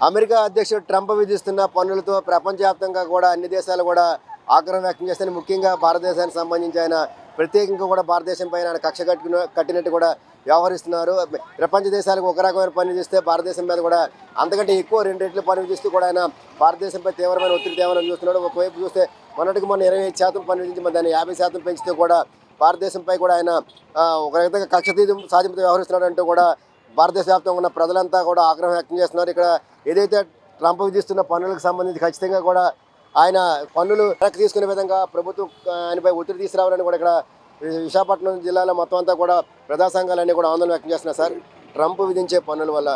America అధ్యక్షుడు Trump విధిస్తున్న పన్నులతో ప్రపంచవ్యాప్తంగా కూడా అన్ని దేశాలు కూడా ఆగ్రహం వ్యక్తం చేస్తాయి. ముఖ్యంగా భారతదేశానికి సంబంధించి ఆయన ప్రత్యేకంగా కూడా భారతదేశం పైన ఆయన కక్ష కట్టినట్టు కూడా వ్యవహరిస్తున్నారు. ప్రపంచ దేశాలకు ఒక రకమైన పన్ను విధిస్తే భారతదేశం మీద కూడా అంతకంటే ఎక్కువ 2 రెట్లు పన్ను విధిస్తూ కూడా ఆయన భారతదేశంపై తీవ్రమైన ఒత్తిడి తేవాలని చూస్తున్నాడు. ఒకవైపు చూస్తే మొన్నటికి మొన్న 25% పన్ను విధించి దాన్ని 50% పెంచితే కూడా భారతదేశంపై కూడా ఆయన ఒక రకంగా కక్ష సాధింపుతో వ్యవహరిస్తున్నాడు అంటూ కూడా భారతదేశ వ్యాప్తంగా ఉన్న ప్రజలంతా కూడా ఆగ్రహం వ్యక్తం చేస్తున్నారు. ఇక్కడ ఏదైతే ట్రంప్ విధిస్తున్న పన్నులకు సంబంధించి ఖచ్చితంగా కూడా ఆయన పన్నులు వెనక్కి తీసుకునే విధంగా ప్రభుత్వం ఆయనపై ఒత్తిడి తీసుకురావాలని కూడా ఇక్కడ విశాఖపట్నం జిల్లాలో మొత్తం అంతా కూడా ప్రజా సంఘాలన్నీ కూడా ఆందోళన వ్యక్తం చేస్తున్నారు. సార్, ట్రంప్ విధించే పన్నుల వల్ల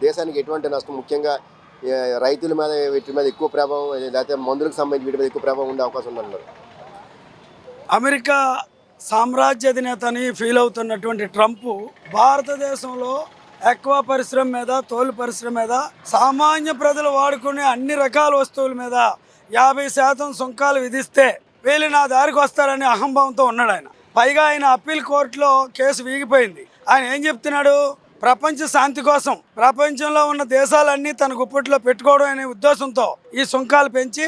దేశానికి ఎటువంటి నష్టం, ముఖ్యంగా రైతుల మీద వీటి మీద ఎక్కువ ప్రభావం, లేకపోతే మందులకు సంబంధించి వీటి మీద ఎక్కువ ప్రభావం ఉండే అవకాశం ఉందన్నారు. అమెరికా సామ్రాజ్య అధినేత అని ఫీల్ అవుతున్నటువంటి ట్రంప్ భారతదేశంలో ఎక్కువ పరిశ్రమ మీద, తోలు పరిశ్రమ మీద, సామాన్య ప్రజలు వాడుకునే అన్ని రకాల వస్తువుల మీద 50% సుంకాలు విధిస్తే వీళ్ళు నా దారికి వస్తారని అహంభావంతో ఉన్నాడు ఆయన. పైగా ఆయన అప్పీల్ కోర్టులో కేసు వీగిపోయింది. ఆయన ఏం చెప్తున్నాడు? ప్రపంచ శాంతి కోసం ప్రపంచంలో ఉన్న దేశాలన్నీ తన గుప్పట్లో పెట్టుకోవడం అనే ఉద్దేశంతో ఈ సుంకాలు పెంచి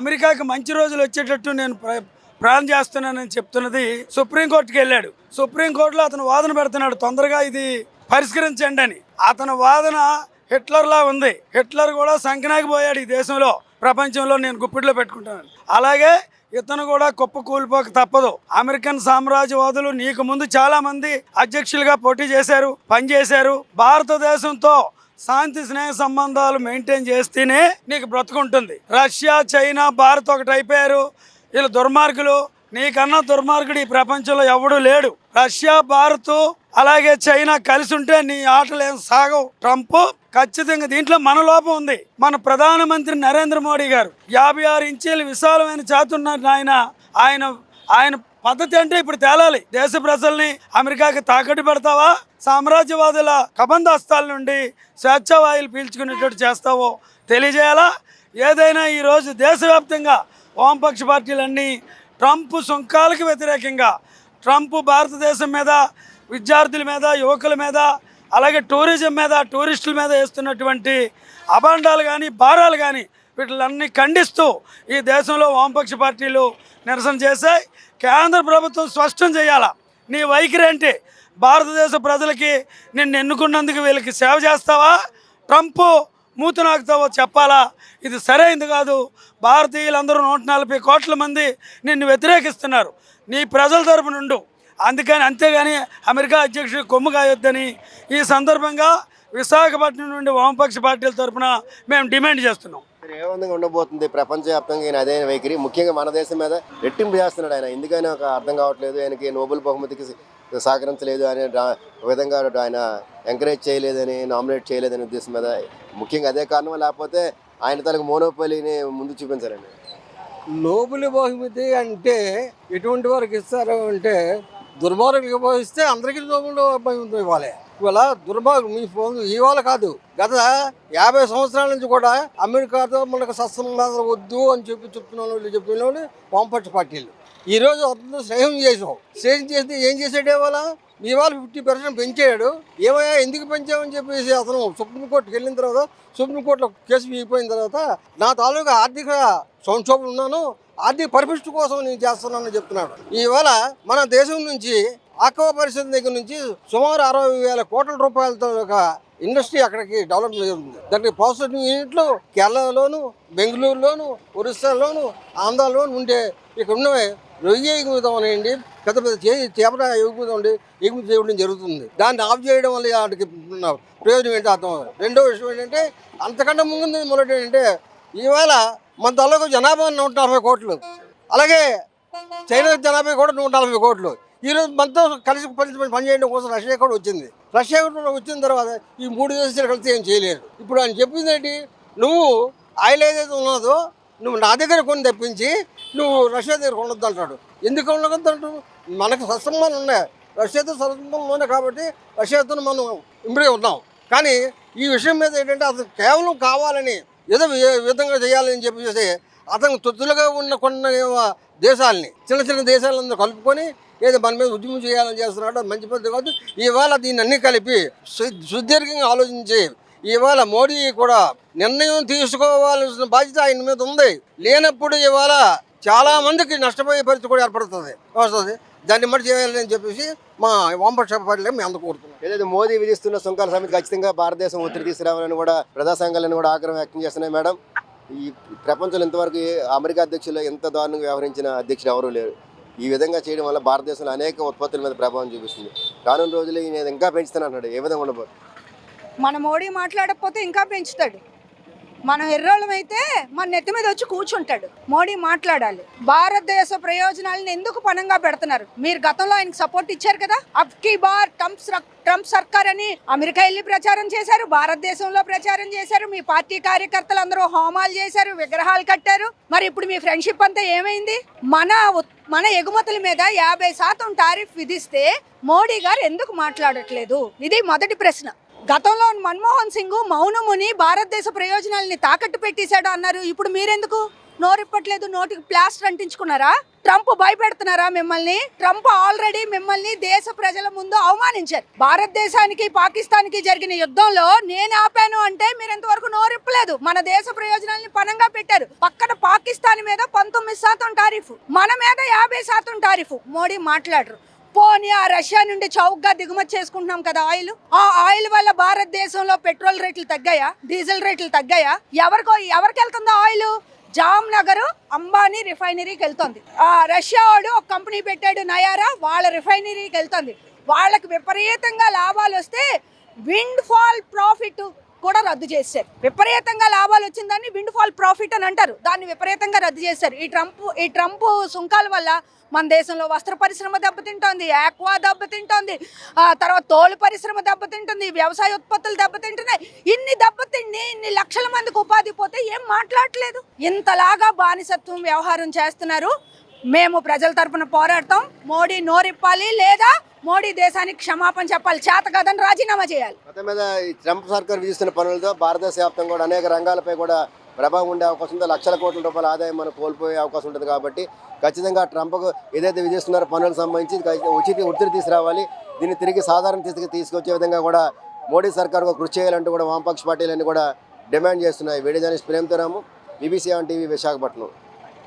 అమెరికాకి మంచి రోజులు వచ్చేటట్టు నేను ప్లాన్ చేస్తున్నానని చెప్తున్నది సుప్రీంకోర్టుకి వెళ్ళాడు. సుప్రీంకోర్టులో అతను వాదన పెడుతున్నాడు, తొందరగా ఇది పరిష్కరించండి అని. అతని వాదన హిట్లర్లా ఉంది. హిట్లర్ కూడా సంకనాకి పోయాడు ఈ దేశంలో, ప్రపంచంలో నేను గుప్పిట్లో పెట్టుకుంటాను. అలాగే ఇతను కూడా కుప్ప కూలిపోక తప్పదు. అమెరికన్ సామ్రాజ్యవాదులు నీకు ముందు చాలా మంది అధ్యక్షులుగా పోటీ చేశారు, పనిచేశారు. భారతదేశంతో శాంతి స్నేహ సంబంధాలు మెయింటైన్ చేస్తేనే నీకు బ్రతుకుంటుంది. రష్యా, చైనా, భారత్ ఒకటి అయిపోయారు. వీళ్ళు దుర్మార్గులు. నీకన్నా దుర్మార్గుడు ఈ ప్రపంచంలో ఎవడూ లేడు. రష్యా, భారత్ అలాగే చైనా కలిసి ఉంటే నీ ఆటలు ఏం సాగవు. ట్రంప్ ఖచ్చితంగా దీంట్లో మన లోపం ఉంది. మన ప్రధానమంత్రి నరేంద్ర మోడీ గారు 56 ఇంచీలు విశాలమైన చాతున్నారు ఆయన. ఆయన ఆయన పద్ధతి అంటే ఇప్పుడు తేలాలి. దేశ ప్రజల్ని అమెరికాకి తాకట్టు పెడతావా, సామ్రాజ్యవాదుల కబంధాస్తాల నుండి స్వేచ్ఛావాయులు పీల్చుకునేటట్టు చేస్తావో తెలియజేయాలా. ఏదైనా ఈరోజు దేశవ్యాప్తంగా వామపక్ష పార్టీలన్నీ ట్రంప్ సుంకాలకు వ్యతిరేకంగా, ట్రంప్ భారతదేశం మీద, విద్యార్థుల మీద, యువకుల మీద, అలాగే టూరిజం మీద, టూరిస్టుల మీద వేస్తున్నటువంటి అభాండాలు కానీ, భారాలు కానీ వీటిలన్నీ ఖండిస్తూ ఈ దేశంలో వామపక్ష పార్టీలు నిరసన చేశాయి. కేంద్ర ప్రభుత్వం స్పష్టం చేయాలా నీ వైఖరి అంటే. భారతదేశ ప్రజలకి నిన్ను ఎన్నుకున్నందుకు వీళ్ళకి సేవ చేస్తావా, ట్రంప్ మూతి నాకుతావో చెప్పాలా. ఇది సరైనది కాదు. భారతీయులందరూ 140 కోట్ల మంది నిన్ను వ్యతిరేకిస్తున్నారు. నీ ప్రజల తరపు నుండి అంతేగాని అమెరికా అధ్యక్షుడు కొమ్ము కాయొద్దని ఈ సందర్భంగా విశాఖపట్నం నుండి వామపక్ష పార్టీల తరఫున మేము డిమాండ్ చేస్తున్నాం. ఏ విధంగా ఉండబోతుంది ప్రపంచవ్యాప్తంగా ఈయన అదే వైఖరి, ముఖ్యంగా మన దేశం మీద రెట్టింపు చేస్తున్నాడు ఆయన. ఎందుకని ఒక అర్థం కావట్లేదు. ఆయనకి నోబెల్ బహుమతికి సహకరించలేదు అనే విధంగా ఆయన ఎంకరేజ్ చేయలేదని, నామినేట్ చేయలేదనే ఉద్దేశం మీద, ముఖ్యంగా అదే కారణం. లేకపోతే ఆయన తనకు మోనోపలిని ముందు చూపించారండి. నోబెల్ బహుమతి అంటే ఎటువంటి వారికి ఇస్తారు అంటే, దుర్మార్గులకు పోయిస్తే అందరికీ నోబెల్ బహుమతి ఇవ్వాలి. ఇవాళ దుర్మార్గం మీ ఫోన్ ఇవాళ కాదు, గత 50 సంవత్సరాల నుంచి కూడా అమెరికాతో మనకు సత్సంబంధాలు వద్దు అని చెప్తున్న వాళ్ళు వామపక్ష పార్టీలు. ఈరోజు అతను స్నేహం చేస్తే ఏం చేసాడు? ఇవాళ 50% పెంచాడు. ఏమయ్యా ఎందుకు పెంచామని చెప్పేసి అతను సుప్రీంకోర్టుకి వెళ్ళిన తర్వాత, సుప్రీంకోర్టులో కేసు వీగిపోయిన తర్వాత, నా తాలూకా ఆర్థిక సంక్షోభం ఉన్నాను, ఆర్థిక పరిపుష్టి కోసం నేను చేస్తున్నానని చెప్తున్నాడు. ఇవాళ మన దేశం నుంచి ఆక్వా పరిశ్రమ దగ్గర నుంచి సుమారు 60,000 కోట్ల రూపాయలతో ఒక ఇండస్ట్రీ అక్కడికి డెవలప్ జరుగుతుంది. దానికి ప్రాసెసింగ్ యూనిట్లు కేరళలోను, బెంగళూరులోను, ఒరిస్సాలోను, ఆంధ్రాలోను ఉంటే ఇక్కడ ఉన్నవి రొయ్య ఎగుమతం అనేయండి, పెద్ద పెద్ద చేపల ఎగుమతి చేయడం జరుగుతుంది. దాన్ని ఆఫ్ చేయడం వల్ల వాటికి ప్రయోజనం ఏంటో అర్థం. రెండో విషయం ఏంటంటే, అంతకంటే ముందు మొదటి ఏంటంటే, ఇవాళ మన తాలూకు జనాభా 140 కోట్లు, అలాగే చైనా జనాభా కూడా 140 కోట్లు. ఈరోజు మనతో కలిసి పనిచేయడం కోసం రష్యా కూడా వచ్చింది. రష్యా కూడా వచ్చిన తర్వాత ఈ 3 దేశాలు కలిసి ఏం చేయలేరు. ఇప్పుడు ఆయన చెప్పింది ఏంటి? నువ్వు ఆయిల్ ఏదైతే ఉన్నదో నువ్వు నా దగ్గర కొని తెప్పించి నువ్వు రష్యా దగ్గర కొనొద్దు అంటాడు. ఎందుకు కొనొద్దు అంటాడు? మనకు సత్సంబంధాలు ఉన్నాయి, రష్యాతో సత్సంబంధాలు ఉన్నాయి కాబట్టి రష్యాతో మనం ఇంప్రూవ్ ఉన్నాం. కానీ ఈ విషయం మీద ఏంటంటే, అతను కేవలం కావాలని ఏదో విధంగా చేయాలని చెప్పేసి అతను తొత్తులుగా ఉన్న కొన్ని దేశాలని, చిన్న దేశాలందరూ కలుపుకొని ఏదో మన మీద ఉద్యమం చేయాలని చేస్తున్నాడు. అది మంచి పద్ధతి కాదు. ఇవాళ దీన్ని అన్నీ కలిపి సుదీర్ఘంగా ఆలోచించి ఇవాళ మోడీ కూడా నిర్ణయం తీసుకోవాల్సిన బాధ్యత ఆయన మీద ఉంది. లేనప్పుడు ఇవాళ చాలా మందికి నష్టపోయే పరిస్థితి కూడా వస్తుంది. దాన్ని బట్టి చేయాలని చెప్పేసి మా వామపక్ష పార్టీలో మేము అందరూ కోరుతున్నాం. ఏదైతే మోదీ విధిస్తున్న సుంకాల సమితి ఖచ్చితంగా భారతదేశం ఒత్తిడి తీసుకురావాలని కూడా ప్రజా సంఘాలను కూడా ఆగ్రహం వ్యక్తం చేస్తున్నాయి. మేడం, ఈ ప్రపంచంలో ఇంతవరకు అమెరికా అధ్యక్షులు ఎంత దారుణంగా వ్యవహరించిన అధ్యక్షులు ఎవరూ లేరు. ఈ విధంగా చేయడం వల్ల భారతదేశంలో అనేక ఉత్పత్తుల మీద ప్రభావం చూపిస్తుంది. రానున్న రోజులు ఈయన ఇంకా పెంచుతానంటున్నాడు. ఏ విధంగా ఉండబోతుంది? మన మోడీ మాట్లాడకపోతే ఇంకా పెంచుతాడు. మనం ఎర్రోళ్ళమైతే మన నెత్తి మీద వచ్చి కూర్చుంటాడు. మోడీ మాట్లాడాలి. భారతదేశ ప్రయోజనాలను ఎందుకు పణంగా పెడుతున్నారు? మీరు గతంలో ఆయనకు సపోర్ట్ ఇచ్చారు కదా. అబ్ కీ బార్ ట్రంప్ సర్కార్ అని అమెరికా వెళ్ళి ప్రచారం చేశారు, భారతదేశంలో ప్రచారం చేశారు. మీ పార్టీ కార్యకర్తలు అందరూ హోమాలు చేశారు, విగ్రహాలు కట్టారు. మరి ఇప్పుడు మీ ఫ్రెండ్షిప్ అంతా ఏమైంది? మన ఎగుమతుల మీద 50% టారిఫ్ విధిస్తే మోడీ గారు ఎందుకు మాట్లాడట్లేదు? ఇది మొదటి ప్రశ్న. గతంలో మన్మోహన్ సింగ్ మౌనముని భారతదేశ ప్రయోజనాలని తాకట్టు పెట్టేశాడు అన్నారు. ఇప్పుడు మీరెందుకు నోరిప్పట్లేదు? నోటికి ప్లాస్టర్ అంటించుకున్నారా? ట్రంప్ భయపెడుతున్నారా మిమ్మల్ని? ట్రంప్ ఆల్రెడీ మిమ్మల్ని దేశ ప్రజల ముందు అవమానించారు. భారతదేశానికి పాకిస్తాన్కి జరిగిన యుద్ధంలో నేను ఆపాను అంటే మీరు ఎంతవరకు నోరిప్పలేదు. మన దేశ ప్రయోజనాలని పణంగా పెట్టారు. పక్కన పాకిస్తాన్ మీద 19% టారిఫ్, మన మీద 50% టారిఫ్. మోడీ మాట్లాడరు. పోనీ ఆ రష్యా నుండి చౌకగా దిగుమతి చేసుకుంటున్నాం కదా ఆయిల్. ఆ ఆయిల్ వల్ల భారతదేశంలో పెట్రోల్ రేట్లు తగ్గాయా? డీజిల్ రేట్లు తగ్గాయా? ఎవరికి వెళ్తుందో ఆయిల్? జామ్నగర్ అంబానీ రిఫైనరీకి వెళ్తుంది. ఆ రష్యా వాడు ఒక కంపెనీ పెట్టాడు నయారా, వాళ్ళ రిఫైనరీకి వెళ్తుంది. వాళ్ళకి విపరీతంగా లాభాలు వస్తే విండ్ ఫాల్ ప్రాఫిట్ కూడా రద్దు చేశారు. విపరీతంగా లాభాలు వచ్చిందని విండ్ ఫాల్ ప్రాఫిట్ అని అంటారు. దాన్ని విపరీతంగా రద్దు చేశారు. ఈ ట్రంప్ సుంకాల వల్ల మన దేశంలో వస్త్ర పరిశ్రమ దెబ్బతింటోంది, ఆక్వా దెబ్బతింటోంది, తర్వాత తోలు పరిశ్రమ దెబ్బతింటుంది, వ్యవసాయ ఉత్పత్తులు దెబ్బతింటున్నాయి. ఇన్ని లక్షల మందికి ఉపాధి పోతే ఏం మాట్లాడట్లేదు. ఇంతలాగా బానిసత్వం వ్యవహారం చేస్తున్నారు. మేము ప్రజల తరపున పోరాడతాం. మోడీ నోరిప్పాలి, లేదా మోడీ దేశానికి క్షమాపణ చెప్పాలి. చేత కాదని రాజీనామా చేయాలి. మొత్తం మీద ఈ ట్రంప్ సర్కార్ విధిస్తున్న పనులతో భారతదేశ వ్యాప్తంగా కూడా అనేక రంగాలపై కూడా ప్రభావం ఉండే అవకాశం ఉంది. లక్షల కోట్ల రూపాయల ఆదాయం మనం కోల్పోయే అవకాశం ఉంటుంది. కాబట్టి ఖచ్చితంగా ట్రంప్కు ఏదైతే విధిస్తున్నారో పనులకు సంబంధించి ఒత్తిడి తీసుకురావాలి. దీన్ని తిరిగి సాధారణ స్థితికి తీసుకొచ్చే విధంగా కూడా మోడీ సర్కార్కు కృషి చేయాలంటూ కూడా వామపక్ష పార్టీలన్నీ కూడా డిమాండ్ చేస్తున్నాయి. వీడియో జర్నలిస్ట్ ప్రేమ్తో రాము, BBC 7 టీవీ, విశాఖపట్నం.